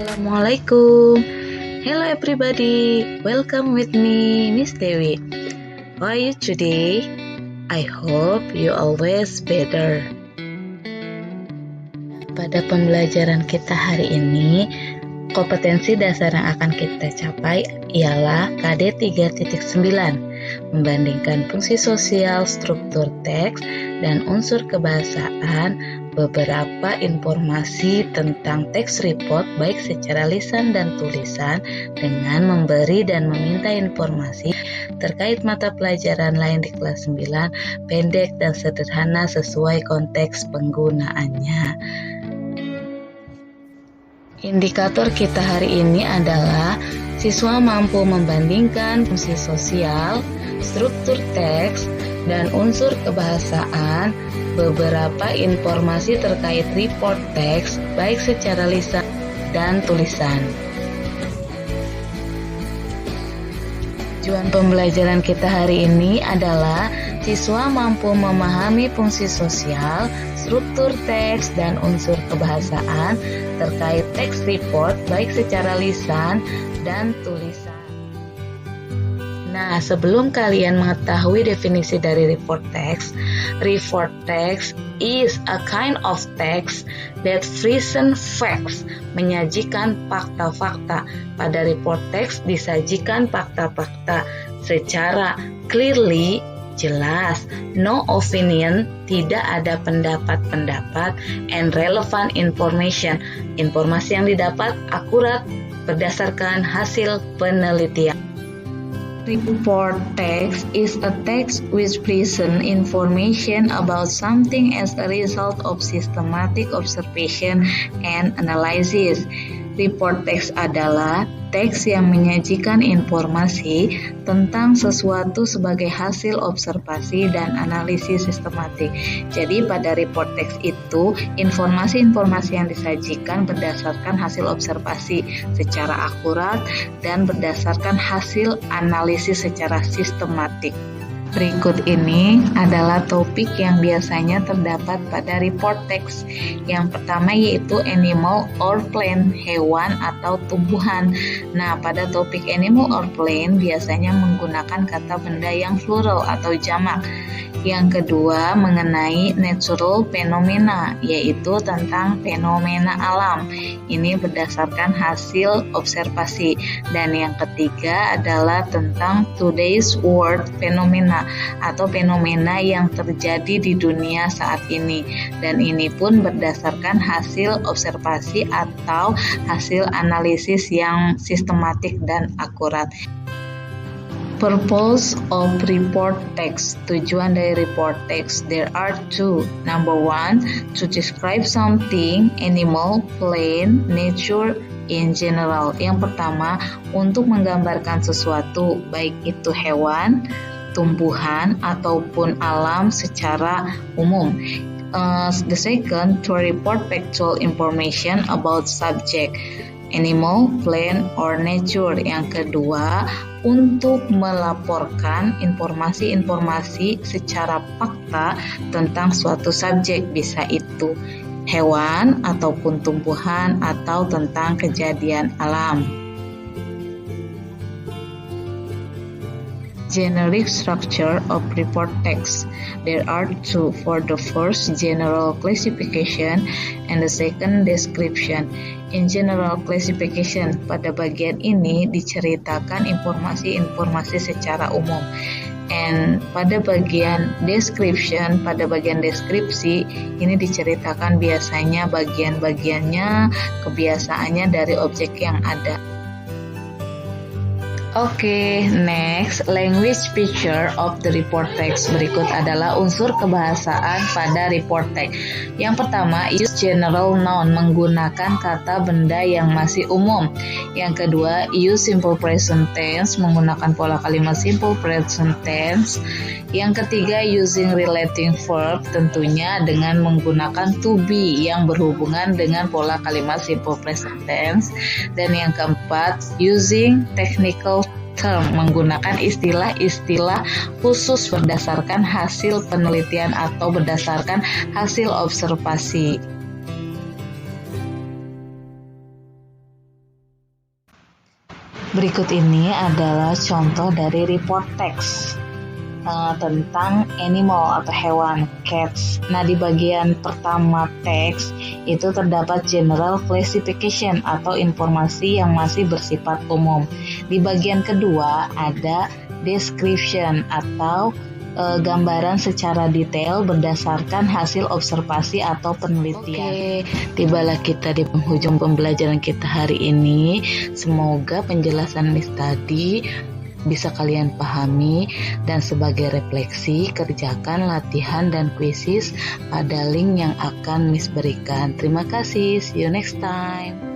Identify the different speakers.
Speaker 1: Assalamualaikum. Hello everybody. Welcome with me, Miss Dewi. How are you today? I hope you always better. Pada pembelajaran kita hari ini, kompetensi dasar yang akan kita capai ialah KD 3.9, membandingkan fungsi sosial, struktur teks, dan unsur kebahasaan, beberapa informasi tentang teks report baik secara lisan dan tulisan dengan memberi dan meminta informasi terkait mata pelajaran lain di kelas 9, pendek dan sederhana sesuai konteks penggunaannya. Indikator kita hari ini adalah siswa mampu membandingkan fungsi sosial, struktur teks, dan unsur kebahasaan, beberapa informasi terkait report teks baik secara lisan dan tulisan. Tujuan pembelajaran kita hari ini adalah siswa mampu memahami fungsi sosial, struktur teks, dan unsur kebahasaan terkait teks report baik secara lisan dan tulisan. Nah, sebelum kalian mengetahui definisi dari report text is a kind of text that present facts, menyajikan fakta-fakta. Pada report text disajikan fakta-fakta secara clearly, jelas, no opinion, tidak ada pendapat-pendapat, and relevant information, informasi yang didapat akurat berdasarkan hasil penelitian. Report text is a text which presents information about something as a result of systematic observation and analysis. Report text adalah teks yang menyajikan informasi tentang sesuatu sebagai hasil observasi dan analisis sistematik. Jadi pada report text itu, informasi-informasi yang disajikan berdasarkan hasil observasi secara akurat dan berdasarkan hasil analisis secara sistematik. Berikut ini adalah topik yang biasanya terdapat pada report text. Yang pertama yaitu animal or plant, hewan atau tumbuhan. Nah, pada topik animal or plant biasanya menggunakan kata benda yang plural atau jamak. Yang kedua mengenai natural phenomena, yaitu tentang fenomena alam. Ini berdasarkan hasil observasi. Dan yang ketiga adalah tentang today's world phenomena, atau fenomena yang terjadi di dunia saat ini. Dan ini pun berdasarkan hasil observasi atau hasil analisis yang sistematik dan akurat. Purpose of report text. Tujuan dari report text, there are two. Number one, to describe something, animal, plant, nature in general. Yang pertama, untuk menggambarkan sesuatu, baik itu hewan, tumbuhan, ataupun alam secara umum. The second, to report factual information about subject, animal, plant, or nature. Yang kedua, untuk melaporkan informasi-informasi secara fakta tentang suatu subjek, bisa itu hewan ataupun tumbuhan atau tentang kejadian alam. Generic structure of report text. There are two. For the first, general classification, and the second, description. In general classification, pada bagian ini diceritakan informasi-informasi secara umum. And pada bagian description, pada bagian deskripsi, ini diceritakan biasanya bagian-bagiannya, kebiasaannya dari objek yang ada. Oke, next, language feature of the report text. Berikut adalah unsur kebahasaan pada report text. Yang pertama, use general noun, menggunakan kata benda yang masih umum. Yang kedua, use simple present tense, menggunakan pola kalimat simple present tense. Yang ketiga, using relating verb, tentunya dengan menggunakan to be yang berhubungan dengan pola kalimat simple present tense. Dan yang keempat, using technical term, menggunakan istilah-istilah khusus berdasarkan hasil penelitian atau berdasarkan hasil observasi. Berikut ini adalah contoh dari report text tentang animal atau hewan, cats. Nah, di bagian pertama teks itu terdapat general classification atau informasi yang masih bersifat umum. Di bagian kedua ada description atau gambaran secara detail berdasarkan hasil observasi atau penelitian. Oke, tibalah kita di penghujung pembelajaran kita hari ini. Semoga penjelasan Miss tadi bisa kalian pahami, dan sebagai refleksi kerjakan latihan dan kuisis pada link yang akan Miss berikan. Terima kasih, see you next time.